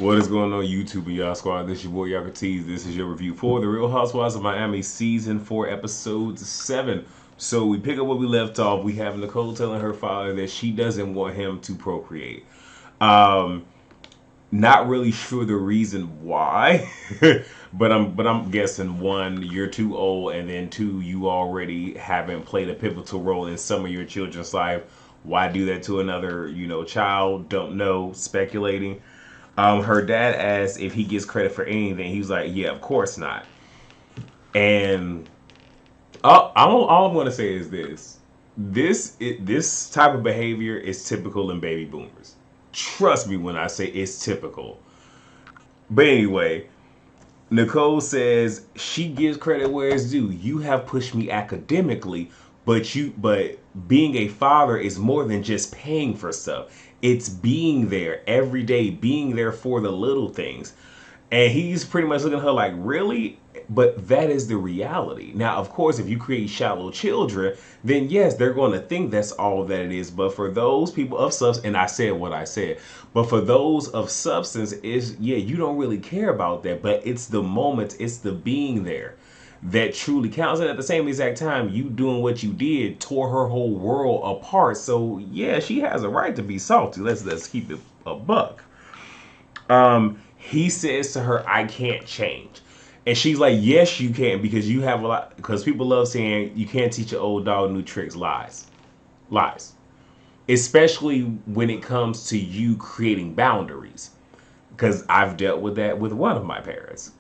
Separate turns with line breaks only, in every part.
What is going on, YouTube and y'all squad? This is your boy Yaka Tees. This is your review for The Real Housewives of Miami Season 4, Episode 7. So we pick up where we left off. We have Nicole telling her father that she doesn't want him to procreate. Um, Not really sure the reason why, but I'm guessing one, you're too old, and then two, you already haven't played a pivotal role in some of your children's life. Why do that to another, child? Don't know. Speculating. Her dad asked if he gets credit for anything. He was like, "Yeah, of course not." And all I'm going to say is this: this type of behavior is typical in baby boomers. Trust me when I say it's typical. But anyway, Nicole says she gives credit where it's due. You have pushed me academically, but being a father is more than just paying for stuff. It's being there every day, being there for the little things. And he's pretty much looking at her like, really? But that is the reality. Now, of course, if you create shallow children, then yes, they're going to think that's all that it is. But for those people of substance, and I said what I said, but for those of substance, is yeah, you don't really care about that. But it's the moment, it's the being there that truly counts. And at the same exact time, you doing what you did tore her whole world apart. So yeah, she has a right to be salty. Let's keep it a buck. He says to her, "I can't change." And she's like, "Yes, you can, because you have a lot." Because people love saying you can't teach an old dog new tricks. Lies. Lies. Especially when it comes to you creating boundaries. Because I've dealt with that with one of my parents.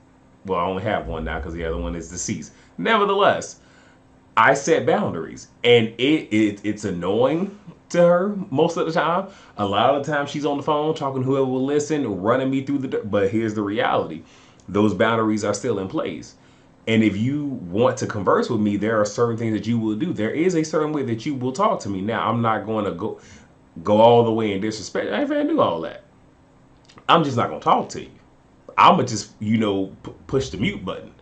Well, I only have one now because the other one is deceased. Nevertheless, I set boundaries, and it's annoying to her most of the time. A lot of the time, she's on the phone talking to whoever will listen, running me through the. But here's the reality: those boundaries are still in place. And if you want to converse with me, there are certain things that you will do. There is a certain way that you will talk to me. Now, I'm not going to go all the way in disrespect. I ain't finna do all that. I'm just not gonna talk to you. I'm gonna just push the mute button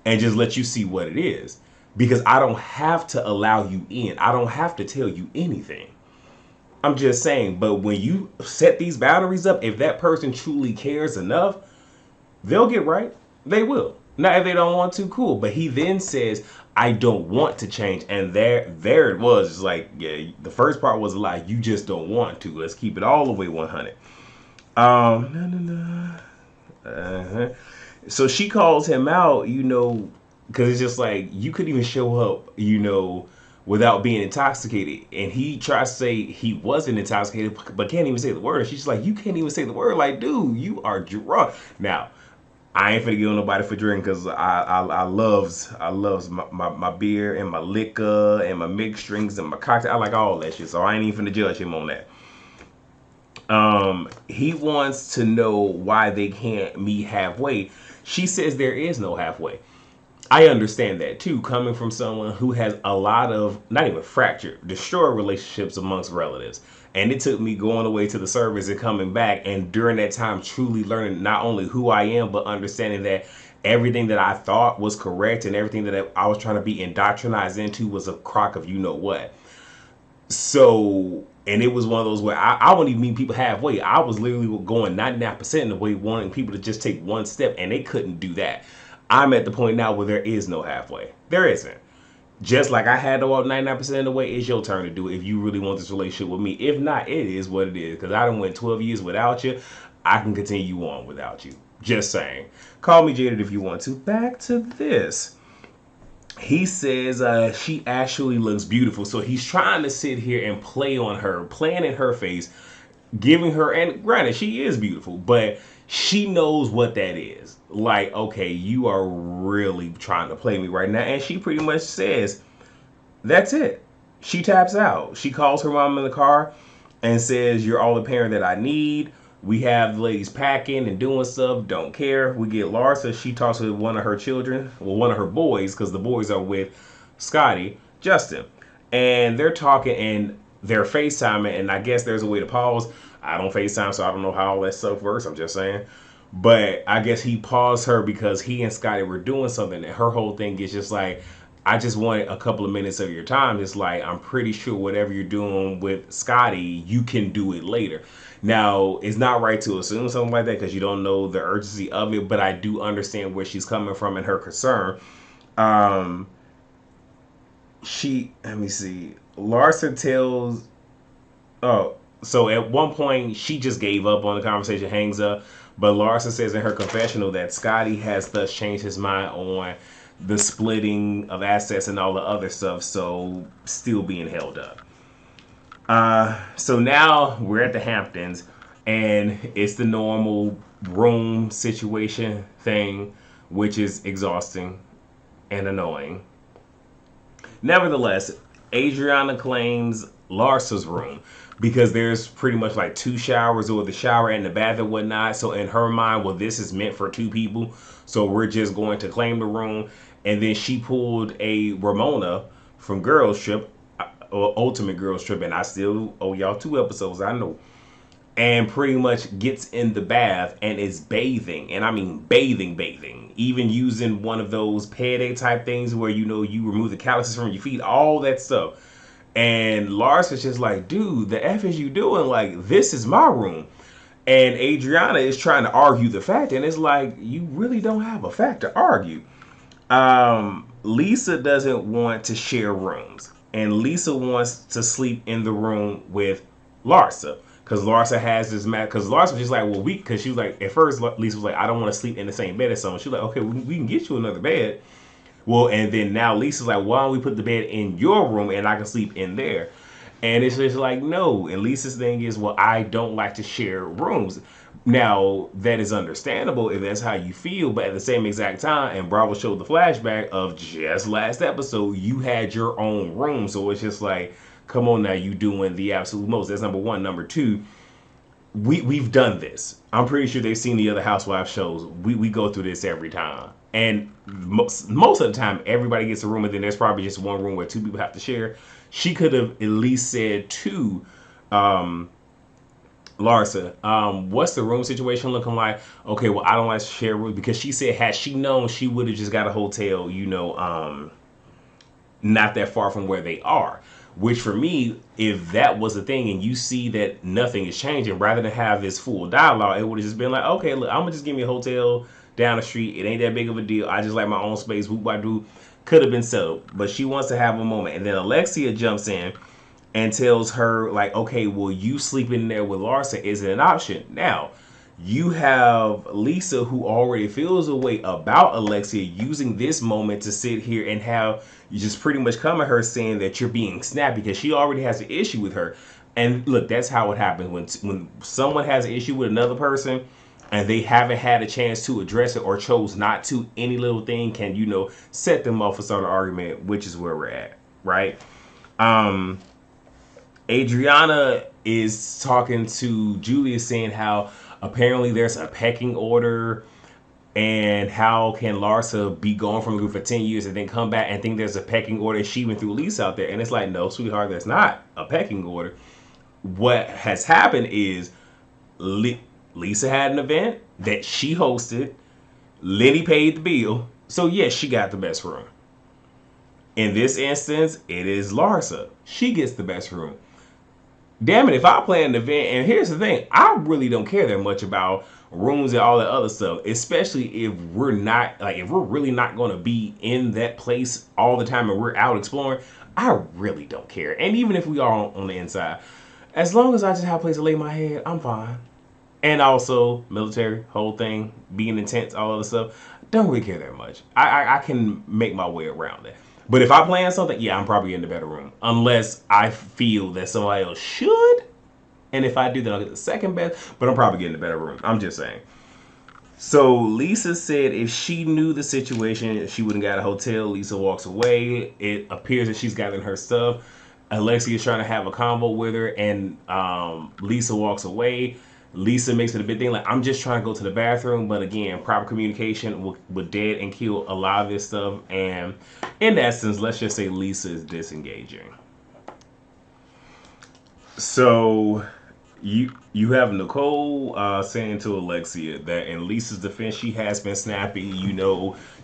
and just let you see what it is, because I don't have to allow you in. I don't have to tell you anything. I'm just saying. But when you set these boundaries up, if that person truly cares enough, they'll get right. They will. Now, if they don't want to, cool. But he then says, "I don't want to change," and there it was. It's like, yeah, the first part was a lie. You just don't want to. Let's keep it all the way 100. No, no, no. Uh-huh. So she calls him out, because it's just like, you couldn't even show up, without being intoxicated. And he tries to say he wasn't intoxicated, but can't even say the word. She's like, you can't even say the word. Like, dude, you are drunk. Now, I ain't finna give nobody for drink, because I loves my beer and my liquor and my mixed drinks and my cocktail. I like all that shit. So I ain't even finna judge him on that. He wants to know why they can't meet halfway. She says there is no halfway. I understand that too, coming from someone who has a lot of, not even fractured, destroyed relationships amongst relatives. And it took me going away to the service and coming back, and during that time truly learning not only who I am, but understanding that everything that I thought was correct and everything that I was trying to be indoctrinized into was a crock of you know what. So, and it was one of those where I wouldn't even meet people halfway. I was literally going 99% of the way, wanting people to just take one step, and they couldn't do that. I'm at the point now where there is no halfway. There isn't. Just like I had to walk 99% of the way, it's your turn to do it if you really want this relationship with me. If not, it is what it is. Because I done went 12 years without you. I can continue on without you. Just saying. Call me jaded if you want to. Back to this. He says she actually looks beautiful. So he's trying to sit here and play on her, playing in her face, giving her, and granted, she is beautiful, but she knows what that is. Like, okay, you are really trying to play me right now. And she pretty much says, that's it. She taps out. She calls her mom in the car and says, "You're all the parent that I need. We have the ladies packing and doing stuff. Don't care." We get Larsa. She talks with one of her children, well, one of her boys, because the boys are with Scotty, Justin. And they're talking and they're FaceTiming. And I guess there's a way to pause. I don't FaceTime, so I don't know how all that stuff works. I'm just saying. But I guess he paused her because he and Scotty were doing something. And her whole thing is just like, I just wanted a couple of minutes of your time. It's like, I'm pretty sure whatever you're doing with Scotty, you can do it later. Now, it's not right to assume something like that because you don't know the urgency of it, but I do understand where she's coming from and her concern. Um, let me see. Larsa tells, oh, so at one point she just gave up on the conversation, hangs up. But Larsa says in her confessional that Scotty has thus changed his mind on the splitting of assets and all the other stuff, so still being held up. So now we're at the Hamptons, and it's the normal room situation thing, which is exhausting and annoying. Nevertheless, Adriana claims Larsa's room because there's pretty much like two showers, or the shower and the bath and whatnot. So in her mind, well, this is meant for two people. So we're just going to claim the room. And then she pulled a Ramona from Girls Trip, or Ultimate Girls Trip, and I still owe y'all 2 episodes, I know. And pretty much gets in the bath and is bathing, and I mean bathing, even using one of those pede type things where you remove the calluses from your feet, all that stuff. And Lars is just like, dude, the F is you doing? Like, this is my room. And Adriana is trying to argue the fact, and it's like, you really don't have a fact to argue. Lisa doesn't want to share rooms, and Lisa wants to sleep in the room with Larsa. Because Larsa has this mad. Because Larsa was just like, well, because she was like, at first, Lisa was like, I don't want to sleep in the same bed as someone. She was like, okay, we can get you another bed. Well, and then now Lisa's like, why don't we put the bed in your room and I can sleep in there? And it's just like, no. And Lisa's thing is, well, I don't like to share rooms. Now, that is understandable if that's how you feel, but at the same exact time, and Bravo showed the flashback of just last episode, you had your own room. So it's just like, come on now, you doing the absolute most. That's number one. Number two, we've done this. I'm pretty sure they've seen the other Housewives shows. We go through this every time. And most of the time, everybody gets a room, and then there's probably just one room where two people have to share. She could have at least said to Larsa, what's the room situation looking like? Okay, well, I don't like to share rooms, because she said had she known, she would have just got a hotel, not that far from where they are. Which for me, if that was a thing and you see that nothing is changing, rather than have this full dialogue, it would have just been like, okay, look, I'm gonna just give me a hotel down the street. It ain't that big of a deal. I just like my own space. Whoop I do. Could have been settled. But she wants to have a moment. And then Alexia jumps in and tells her, like, okay, well, you sleeping there with Larsa isn't an option. Now, you have Lisa, who already feels a way about Alexia, using this moment to sit here and have you just pretty much come at her saying that you're being snappy, because she already has an issue with her. And look, that's how it happens when someone has an issue with another person and they haven't had a chance to address it or chose not to. Any little thing can, set them off for start an argument, which is where we're at, right? Adriana is talking to Julia, saying how apparently there's a pecking order, and how can Larsa be gone from the group for 10 years and then come back and think there's a pecking order? She went through Lisa out there. And it's like, no, sweetheart, there's not a pecking order. What has happened is Lisa had an event that she hosted. Lenny paid the bill. So, yes, she got the best room. In this instance, it is Larsa. She gets the best room. Damn it, if I plan an event, and here's the thing, I really don't care that much about rooms and all that other stuff, especially if we're really not going to be in that place all the time and we're out exploring. I really don't care. And even if we are on the inside, as long as I just have a place to lay my head, I'm fine. And also military, whole thing, being intense, all other stuff, don't really care that much. I can make my way around that. But if I plan something, yeah, I'm probably in the better room, unless I feel that somebody else should. And if I do, then I'll get the second best. But I'm probably getting the better room. I'm just saying. So Lisa said if she knew the situation, she wouldn't got a hotel. Lisa walks away. It appears that she's gotten her stuff. Alexia is trying to have a convo with her, and Lisa walks away. Lisa makes it a big thing, like, I'm just trying to go to the bathroom. But again, proper communication would dead and kill a lot of this stuff. And in essence, let's just say Lisa is disengaging. So You have Nicole saying to Alexia that in Lisa's defense, she has been snappy.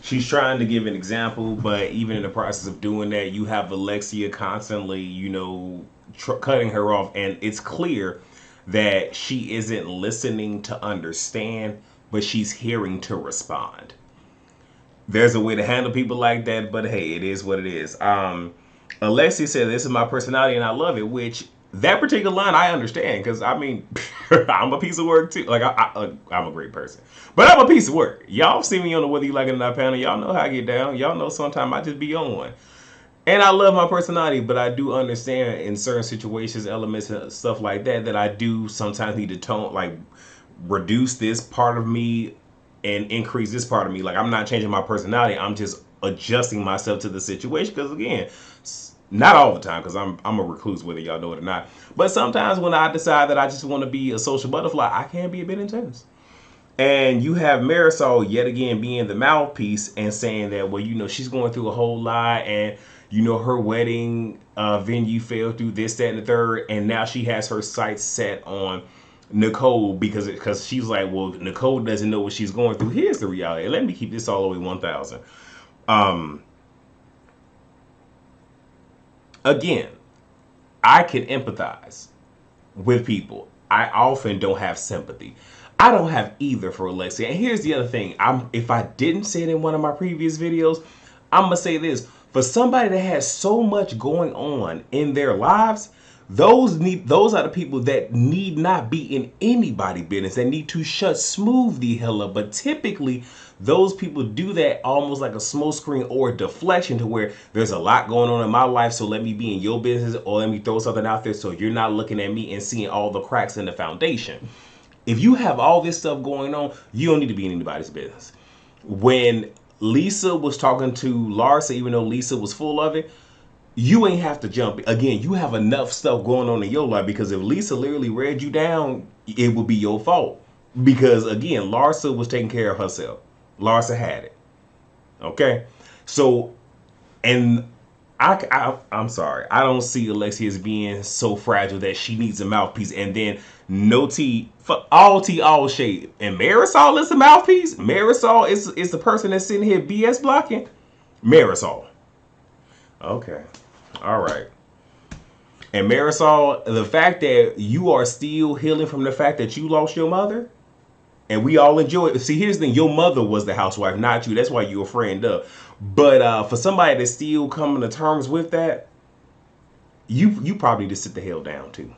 She's trying to give an example, but even in the process of doing that, you have Alexia constantly, cutting her off, and it's clear that she isn't listening to understand, but she's hearing to respond. There's a way to handle people like that, but hey, it is what it is. Alexi said, "This is my personality, and I love it." Which that particular line I understand because I mean, I'm a piece of work too. Like I'm a great person, but I'm a piece of work. Y'all see me on the Whether You Like It or Not panel. Y'all know how I get down. Y'all know sometimes I just be on one. And I love my personality, but I do understand in certain situations, elements, and stuff like that, that I do sometimes need to tone, like reduce this part of me and increase this part of me. Like I'm not changing my personality. I'm just adjusting myself to the situation. Because again, not all the time, because I'm a recluse, whether y'all know it or not. But sometimes when I decide that I just want to be a social butterfly, I can be a bit intense. And you have Marisol yet again being the mouthpiece and saying that, well, she's going through a whole lot, and her wedding venue fell through this, that, and the third, and now she has her sights set on Nicole because she's like, well, Nicole doesn't know what she's going through. Here's the reality. Let me keep this all the way 1,000. Again, I can empathize with people. I often don't have sympathy. I don't have either for Alexia. And here's the other thing. If I didn't say it in one of my previous videos, I'm gonna say this. For somebody that has so much going on in their lives, those are the people that need not be in anybody business. They need to shut smooth the hell up. But typically, those people do that almost like a smoke screen or a deflection to where there's a lot going on in my life, so let me be in your business or let me throw something out there so you're not looking at me and seeing all the cracks in the foundation. If you have all this stuff going on, you don't need to be in anybody's business. When Lisa was talking to Larsa, even though Lisa was full of it, you ain't have to jump. Again, you have enough stuff going on in your life, because if Lisa literally read you down, it would be your fault. Because again, Larsa was taking care of herself. Larsa had it. Okay? So, and I'm sorry. I don't see Alexia as being so fragile that she needs a mouthpiece. And then no tea, for all tea, all shade. And Marisol is the mouthpiece. Marisol is the person that's sitting here BS blocking. Marisol. Okay. All right. And Marisol, the fact that you are still healing from the fact that you lost your mother, and we all enjoy it. See, here's the thing. Your mother was the housewife, not you. That's why you're a friend of. But for somebody that's still coming to terms with that, you probably just sit the hell down too.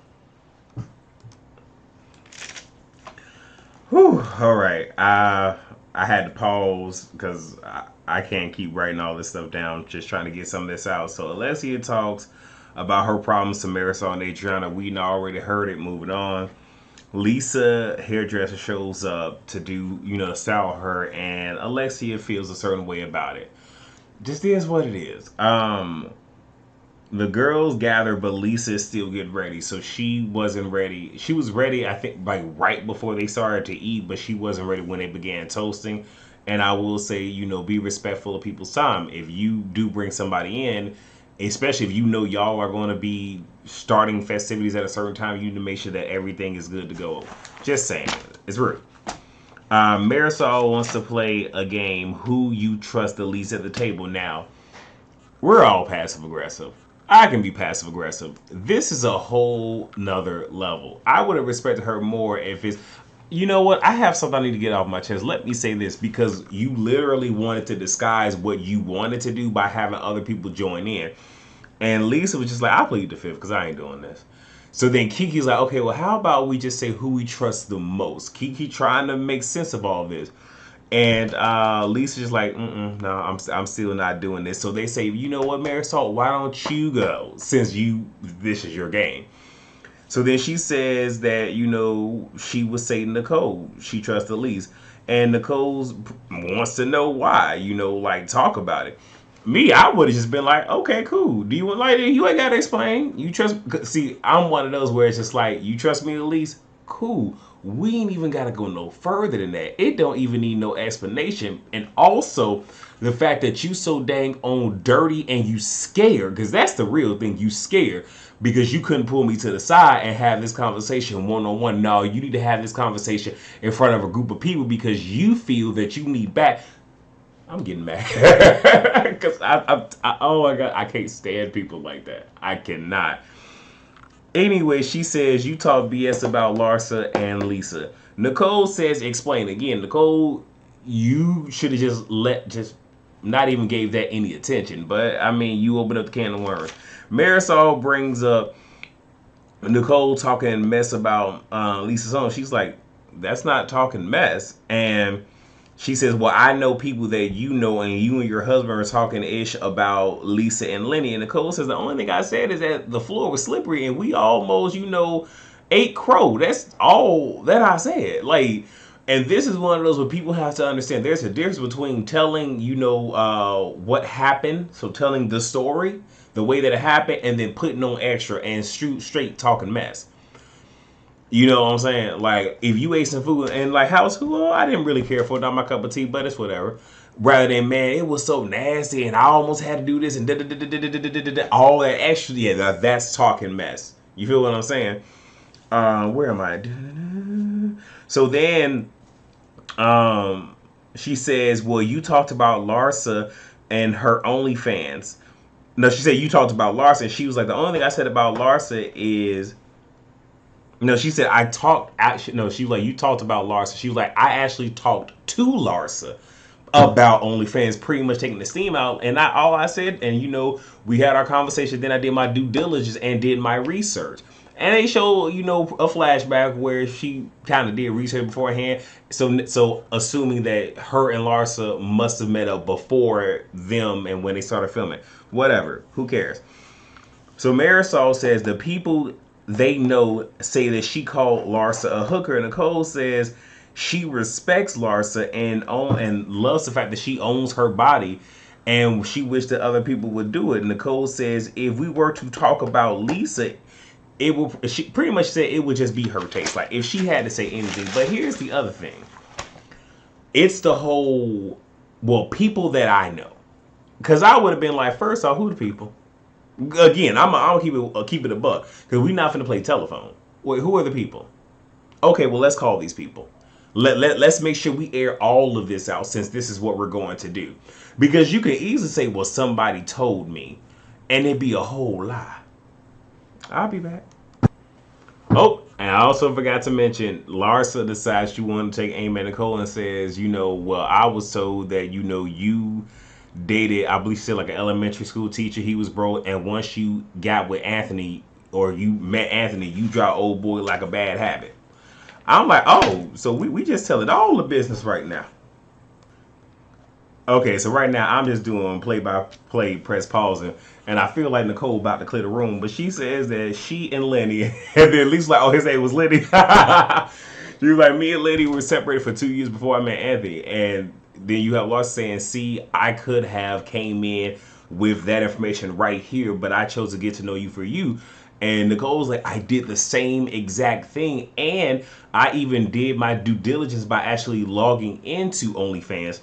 Whew. All right. I had to pause because I can't keep writing all this stuff down. Just trying to get some of this out. So Alessia talks about her problems to Marisol and Adriana. We already heard it. Moving on. Lisa, hairdresser, shows up to do, to style her, and Alexia feels a certain way about it. Just is what it is. The girls gather, but Lisa is still getting ready, so she wasn't ready. She was ready, I think, like right before they started to eat, but she wasn't ready when they began toasting. And I will say, be respectful of people's time. If you do bring somebody in, especially if y'all are going to be starting festivities at a certain time, you need to make sure that everything is good to go. Just saying. It's rude. Marisol wants to play a game, who you trust the least at the table. Now, we're all passive aggressive. I can be passive aggressive. This is a whole nother level. I would have respected her more if it's, you know what? I have something I need to get off my chest. Let me say this, because you literally wanted to disguise what you wanted to do by having other people join in. And Lisa was just like, I'll plead the fifth because I ain't doing this. So then Kiki's like, okay, well, how about we just say who we trust the most? Kiki trying to make sense of all this. And Lisa's just like, no, I'm still not doing this. So they say, you know what, Marisol, why don't you go, since this is your game? So then she says that, she would say Nicole, she trusts the least. And Nicole wants to know why, like talk about it. Me, I would have just been like, okay, cool. Do you want, like, you ain't got to explain. You trust, see, I'm one of those where it's just like, you trust me the least? Cool. we ain't even got to go no further than that. It don't even need no explanation. And also, the fact that you so dang on dirty and you scared, because that's the real thing. You scared because you couldn't pull me to the side and have this conversation one-on-one. No, you need to have this conversation in front of a group of people because you feel that you need back. I'm getting mad because oh my god, I can't stand people like that. I cannot. Anyway, she says you talk BS about Larsa and Lisa. Nicole says explain again. Nicole, you should have just not even gave that any attention. But I mean, you opened up the can of worms. Marisol brings up Nicole talking mess about Lisa's home. She's like, that's not talking mess. And she says, well, I know people that you know, and you and your husband are talking ish about Lisa and Lenny. And Nicole says, the only thing I said is that the floor was slippery and we almost, ate crow. That's all that I said. Like, and this is one of those where people have to understand there's a difference between telling, what happened. So telling the story, the way that it happened, and then putting on extra and straight talking mess. You know what I'm saying? Like, if you ate some food and like, how's food? Oh, I didn't really care for it, not my cup of tea, but it's whatever. Rather than, man, it was so nasty and I almost had to do this and all that extra. Yeah, that's talking mess. You feel what I'm saying? Where am I? So then, she says, well, you talked about Larsa and her OnlyFans. No, she said you talked about Larsa. And she was like, the only thing I said about Larsa is, no, she said I talked. Actually, no, she was like you talked about Larsa. She was like I actually talked to Larsa about OnlyFans, pretty much taking the steam out. And all I said, and we had our conversation. Then I did my due diligence and did my research. And they show, a flashback where she kind of did research beforehand. So assuming that her and Larsa must have met up before them and when they started filming. Whatever. Who cares? So Marisol says the people they know say that she called Larsa a hooker. And Nicole says she respects Larsa and loves the fact that she owns her body. And she wished that other people would do it. Nicole says if we were to talk about Lisa, she pretty much said it would just be her taste. Like if she had to say anything. But here's the other thing. It's the whole, people that I know. Because I would have been like, first off, who the people? Again, I'm gonna keep it a buck because we're not gonna play telephone. Wait, who are the people? Okay, well let's call these people. Let's make sure we air all of this out since this is what we're going to do. Because you can easily say, well, somebody told me, and it'd be a whole lie. I'll be back. Oh, and I also forgot to mention, Larsa decides she wanted to take aim at Nicole and says, well, I was told that, you dated, I believe she said like an elementary school teacher. He was broke. And once you got with Anthony or you met Anthony, you draw old boy like a bad habit. I'm like, oh, so we just telling all the business right now. Okay, so right now I'm just doing play-by-play, press pausing, and I feel like Nicole about to clear the room, but she says that she and Lenny, and then at least like, oh, his name was Lenny. She was like, me and Lenny were separated for 2 years before I met Anthony, and then you have Larsa saying, see, I could have came in with that information right here, but I chose to get to know you for you. And Nicole's like, I did the same exact thing, and I even did my due diligence by actually logging into OnlyFans,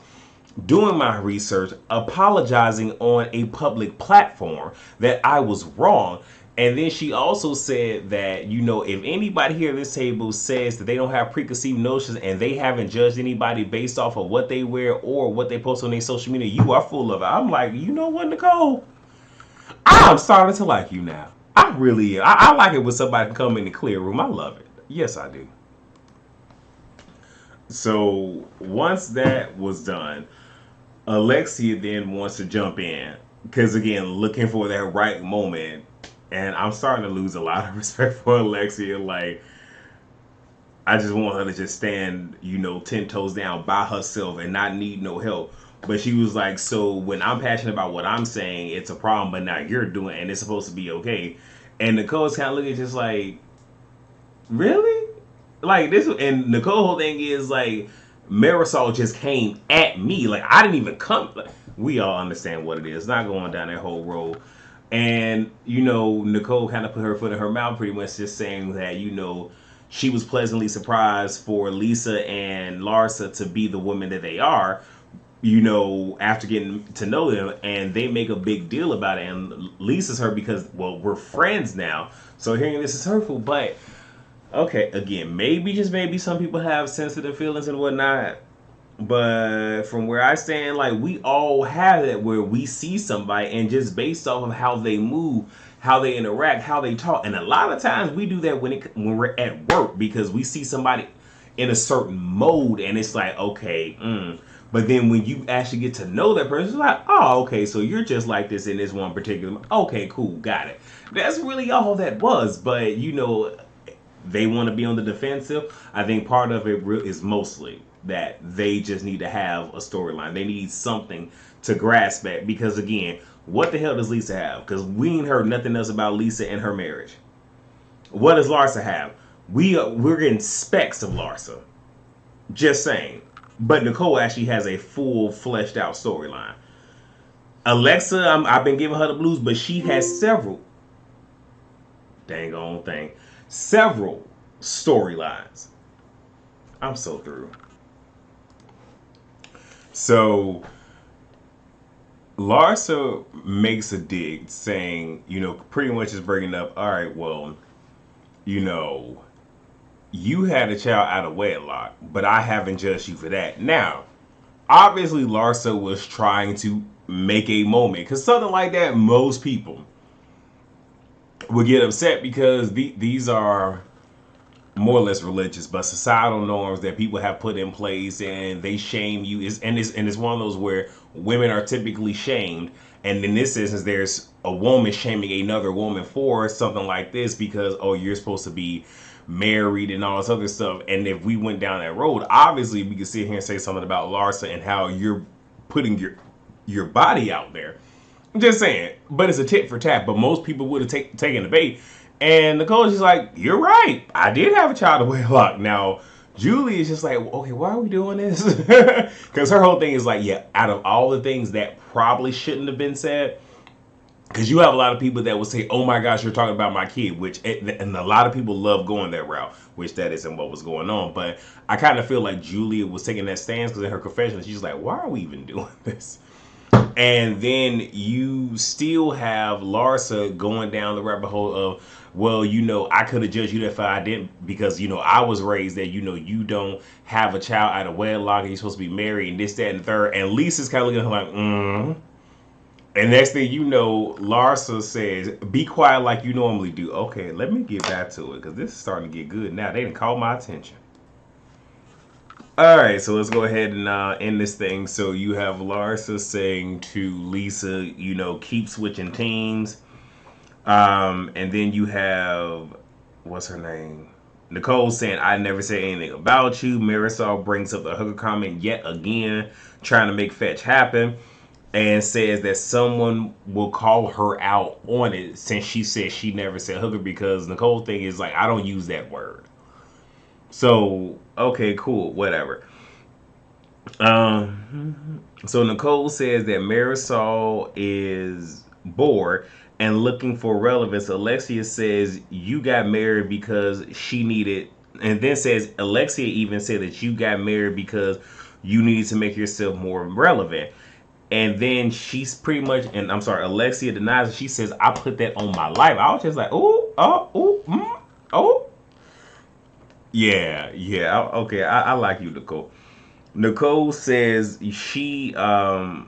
doing my research, apologizing on a public platform that I was wrong. And then she also said that, if anybody here at this table says that they don't have preconceived notions and they haven't judged anybody based off of what they wear or what they post on their social media, you are full of it. I'm like, you know what, Nicole? I'm starting to like you now. I really am. I like it when somebody can come in the clear room. I love it. Yes, I do. So once that was done, Alexia then wants to jump in because again, looking for that right moment, and I'm starting to lose a lot of respect for Alexia. Like, I just want her to just stand, 10 toes down by herself and not need no help. But she was like, so when I'm passionate about what I'm saying, it's a problem, but now you're doing it and it's supposed to be okay. And Nicole's kind of looking just like, really? Like this, and Nicole's whole thing is like, Marisol just came at me. Like, I didn't even come. Like, we all understand what it is. Not going down that whole road. And, Nicole kind of put her foot in her mouth pretty much just saying that, she was pleasantly surprised for Lisa and Larsa to be the women that they are, after getting to know them, and they make a big deal about it. And Lisa's hurt because, well, we're friends now. So hearing this is hurtful, but okay, again, maybe just maybe some people have sensitive feelings and whatnot. But from where I stand, like, we all have that where we see somebody and just based off of how they move, how they interact, how they talk, and a lot of times we do that when we're at work because we see somebody in a certain mode and it's like, okay, But then when you actually get to know that person, it's like, oh, okay, so you're just like this in this one particular. Okay, cool, got it. That's really all that was. But they want to be on the defensive. I think part of it is mostly that they just need to have a storyline. They need something to grasp at because, again, what the hell does Lisa have? Because we ain't heard nothing else about Lisa and her marriage. What does Larsa have? We're getting specks of Larsa. Just saying. But Nicole actually has a full fleshed out storyline. Alexa, I've been giving her the blues, but she has several. Dang on thing. Several storylines. I'm so through. So Larsa makes a dig saying, pretty much just bringing up, all right, well, you had a child out of wedlock, but I haven't judged you for that. Now, obviously, Larsa was trying to make a moment because something like that, most people would get upset because these are more or less religious, but societal norms that people have put in place, and they shame you. It's one of those where women are typically shamed, and in this instance, there's a woman shaming another woman for something like this because, oh, you're supposed to be married and all this other stuff. And if we went down that road, obviously we could sit here and say something about Larsa and how you're putting your body out there. I'm just saying, but it's a tit for tat. But most people would have taken the bait. And Nicole's just like, you're right. I did have a child of wedlock. Now, Julie is just like, okay, why are we doing this? Because her whole thing is like, yeah, out of all the things that probably shouldn't have been said, because you have a lot of people that will say, oh my gosh, you're talking about my kid, and a lot of people love going that route, which that isn't what was going on. But I kind of feel like Julia was taking that stance because in her confession, she's like, why are we even doing this? And then you still have Larsa going down the rabbit hole of, well, I could have judged you if I didn't, because, I was raised that, you don't have a child out of wedlock and you're supposed to be married and this, that, and the third. And Lisa's kind of looking at her like, And next thing you know, Larsa says, be quiet like you normally do. Okay, let me get back to it because this is starting to get good now. They didn't call my attention. All right, so let's go ahead and end this thing. So you have Larsa saying to Lisa, keep switching teams. And then you have, what's her name? Nicole saying, I never said anything about you. Marisol brings up the hooker comment yet again, trying to make fetch happen. And says that someone will call her out on it since she said she never said hooker, because Nicole thing is like, I don't use that word. So, okay, cool, whatever. So Nicole says that Marisol is bored and looking for relevance. Alexia says you got married because she needed, and then says Alexia even said that you got married because you needed to make yourself more relevant. And then she's pretty much, and I'm sorry, Alexia denies it. She says, I put that on my life. I was just like, oh. Yeah, okay, I like you, Nicole. Nicole says she was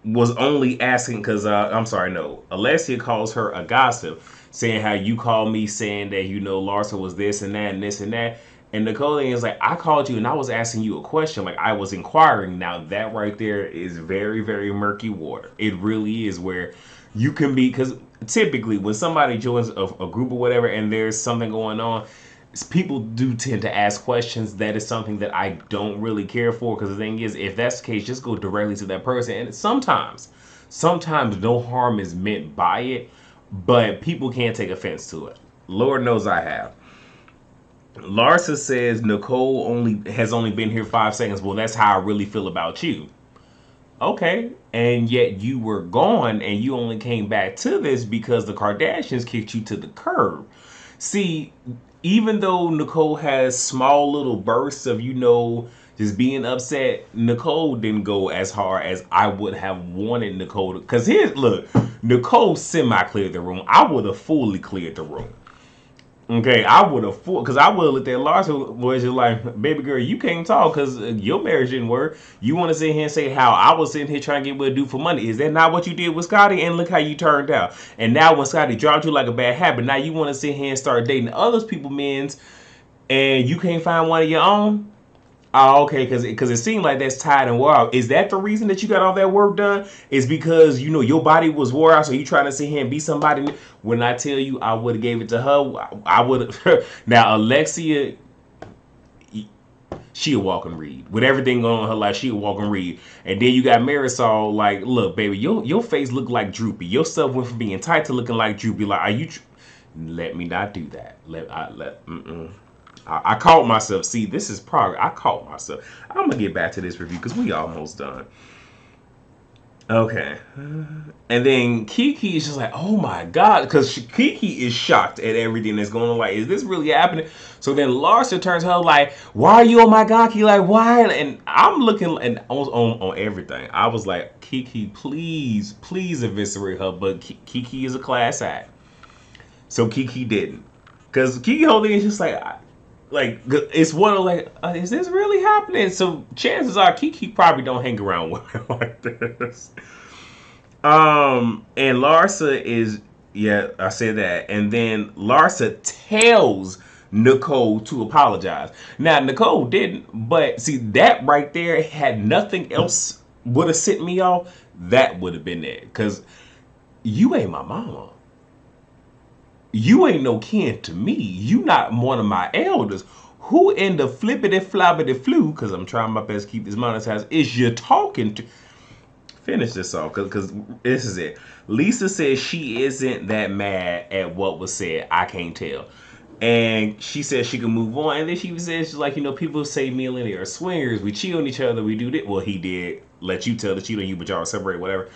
only asking because, I'm sorry, no. Alexia calls her a gossip, saying how you called me saying that, Larsa was this and that and this and that. And Nicole is like, I called you and I was asking you a question. Like, I was inquiring. Now, that right there is very, very murky water. It really is, where you can be, because typically when somebody joins a group or whatever and there's something going on, people do tend to ask questions. That is something that I don't really care for, because the thing is, if that's the case, just go directly to that person. And sometimes no harm is meant by it, but people can't take offense to it. Lord knows I have. Larsa says Nicole has only been here 5 seconds. Well, that's how I really feel about you. Okay, and yet you were gone and you only came back to this because the Kardashians kicked you to the curb. See, even though Nicole has small little bursts of, just being upset, Nicole didn't go as hard as I would have wanted Nicole to. Because look, Nicole semi-cleared the room. I would have fully cleared the room. Okay, I would have because I would have looked at Larsa was just like, baby girl, you can't talk because your marriage didn't work. You want to sit here and say how I was sitting here trying to get what to do for money. Is that not what you did with Scotty? And look how you turned out. And now when Scotty dropped you like a bad habit, now you want to sit here and start dating other people's men's and you can't find one of your own? Oh, okay, because it seemed like that's tired and wore out. Is that the reason that you got all that work done? Is because your body was wore out, so you trying to sit here and be somebody new? When I tell you, I would have gave it to her. I would have. Now Alexia, she a walk and read with everything going on in her life. She a walk and read, and then you got Marisol. Like, look, baby, your face look like Droopy. Your stuff went from being tight to looking like Droopy. Like, are you? Let me not do that. I caught myself. See, this is progress. I caught myself. I'm going to get back to this review because we almost done. Okay. And then Kiki is just like, oh my God. Because Kiki is shocked at everything that's going on. Like, is this really happening? So then Larsa turns her like, why are you on my God? Kiki, like, why? And I'm looking and on everything. I was like, Kiki, please eviscerate her. But Kiki is a class act. So Kiki didn't. Because Kiki whole thing is just like it's one of like, is this really happening? So chances are Kiki probably don't hang around with her like this. And Larsa is, yeah, I said that. And then Larsa tells Nicole to apologize. Now Nicole didn't, but see that right there had nothing else would have sent me off. That would have been it. Cause you ain't my mama. You ain't no kin to me. You not one of my elders. Who in the flippity floppity flu, because I'm trying my best to keep this monetized, is you talking to? Finish this off, because this is it. Lisa says she isn't that mad at what was said. I can't tell. And she says she can move on. And then she says, she's like, people say me and Lenny are swingers. We cheat on each other. We do that. Well, he did let you tell the cheat on you, but y'all separate, whatever.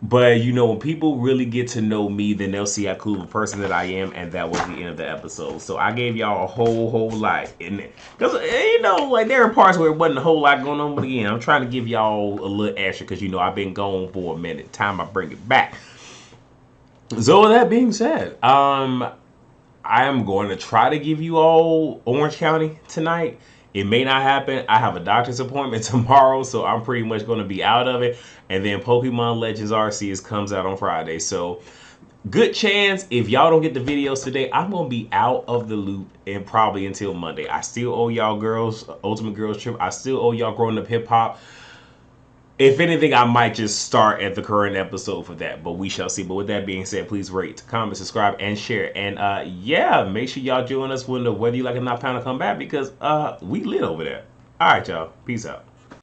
But, when people really get to know me, then they'll see how cool of a person that I am. And that was the end of the episode. So I gave y'all a whole lot. Because, like there are parts where it wasn't a whole lot going on. But again, I'm trying to give y'all a little extra because, I've been gone for a minute. Time I bring it back. So with that being said, I am going to try to give you all Orange County tonight. It may not happen. I have a doctor's appointment tomorrow, so I'm pretty much going to be out of it. And then Pokemon Legends Arceus comes out on Friday. So good chance if y'all don't get the videos today, I'm going to be out of the loop and probably until Monday. I still owe y'all girls, Ultimate Girls Trip. I still owe y'all Growing Up Hip Hop. If anything, I might just start at the current episode for that, but we shall see. But with that being said, please rate, comment, subscribe, and share. And yeah, make sure y'all join us whether you like it or not, pound to come back because we lit over there. All right, y'all. Peace out.